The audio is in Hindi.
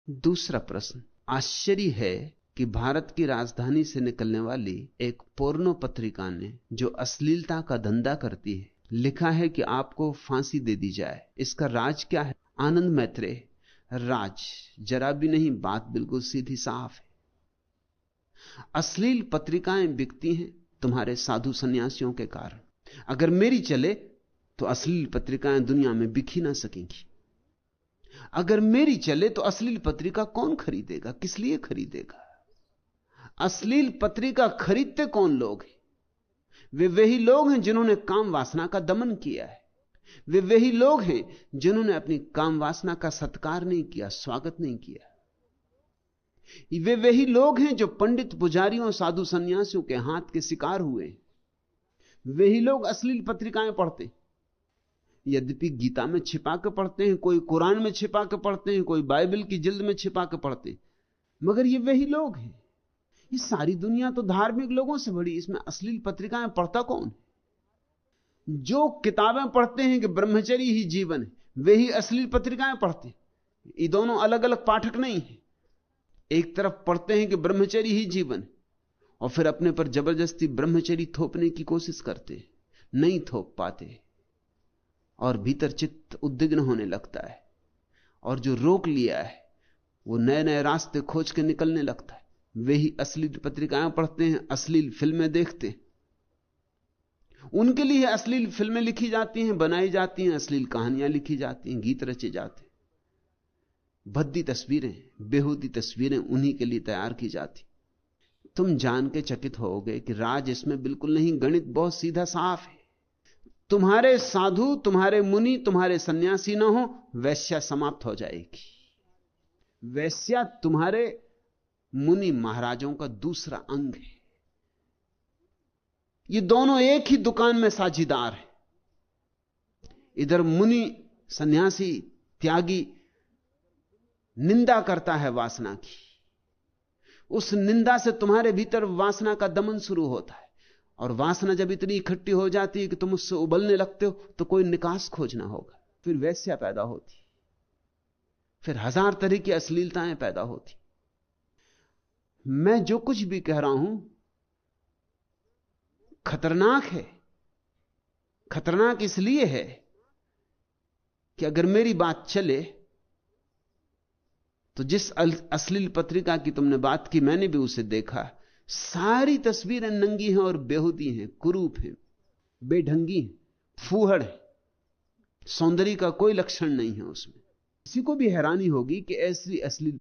दूसरा प्रश्न, आश्चर्य है कि भारत की राजधानी से निकलने वाली एक पोर्नो पत्रिका ने, जो अश्लीलता का धंधा करती है, लिखा है कि आपको फांसी दे दी जाए। इसका राज क्या है? आनंद मैत्रेय, राज जरा भी नहीं, बात बिल्कुल सीधी साफ है। अश्लील पत्रिकाएं बिकती हैं तुम्हारे साधु सन्यासियों के कारण। अगर मेरी चले तो अश्लील पत्रिकाएं दुनिया में बिक ही ना सकेंगी। अगर मेरी चले तो अश्लील पत्रिका कौन खरीदेगा? किस लिए खरीदेगा? अश्लील पत्रिका खरीदते कौन लोग हैं? वे वही लोग हैं जिन्होंने काम वासना का दमन किया है। वे वही लोग हैं जिन्होंने अपनी काम वासना का सत्कार नहीं किया, स्वागत नहीं किया। वे वही लोग हैं जो पंडित पुजारियों साधु सन्यासियों के हाथ के शिकार हुए। वही लोग अश्लील पत्रिकाएं पढ़ते, यद्यपि गीता में छिपा के पढ़ते हैं, कोई कुरान में छिपा के पढ़ते हैं, कोई बाइबल की जिल्द में छिपा के पढ़ते, मगर ये वही लोग हैं। ये सारी दुनिया तो धार्मिक लोगों से भरी, इसमें अश्लील पत्रिकाएं पढ़ता कौन? जो किताबें पढ़ते हैं कि ब्रह्मचर्य ही जीवन है, वे ही अश्लील पत्रिकाएं पढ़ते। ये दोनों अलग अलग पाठक नहीं है। एक तरफ पढ़ते हैं कि ब्रह्मचर्य ही जीवन है और फिर अपने पर जबरदस्ती ब्रह्मचर्य थोपने की कोशिश करते, नहीं थोप पाते और भीतर चित्त उद्विग्न होने लगता है, और जो रोक लिया है वो नए नए रास्ते खोज के निकलने लगता है। वे ही अश्लील पत्रिकाएं पढ़ते हैं, अश्लील फिल्में देखते हैं। उनके लिए अश्लील फिल्में लिखी जाती हैं, बनाई जाती हैं, अश्लील कहानियां लिखी जाती हैं, गीत रचे जाते हैं, भद्दी तस्वीरें, बेहूदी तस्वीरें उन्हीं के लिए तैयार की जाती। तुम जान के चकित होगे कि राज इसमें बिल्कुल नहीं, गणित बहुत सीधा साफ है। तुम्हारे साधु, तुम्हारे मुनि, तुम्हारे सन्यासी ना हो, वैश्या समाप्त हो जाएगी। वैश्या तुम्हारे मुनि महाराजों का दूसरा अंग है। ये दोनों एक ही दुकान में साझीदार हैं। इधर मुनि सन्यासी त्यागी निंदा करता है वासना की, उस निंदा से तुम्हारे भीतर वासना का दमन शुरू होता है, और वासना जब इतनी इकट्ठी हो जाती है कि तुम उससे उबलने लगते हो तो कोई निकास खोजना होगा। फिर वैश्या पैदा होती, फिर हजार तरह की अश्लीलताएं पैदा होती। मैं जो कुछ भी कह रहा हूं खतरनाक है। खतरनाक इसलिए है कि अगर मेरी बात चले तो जिस अश्लील पत्रिका की तुमने बात की, मैंने भी उसे देखा। सारी तस्वीरें नंगी हैं और बेहूदी हैं, कुरूप हैं, बेढंगी हैं, फूहड़ है, सौंदर्य का कोई लक्षण नहीं है उसमें। किसी को भी हैरानी होगी कि ऐसी अश्लील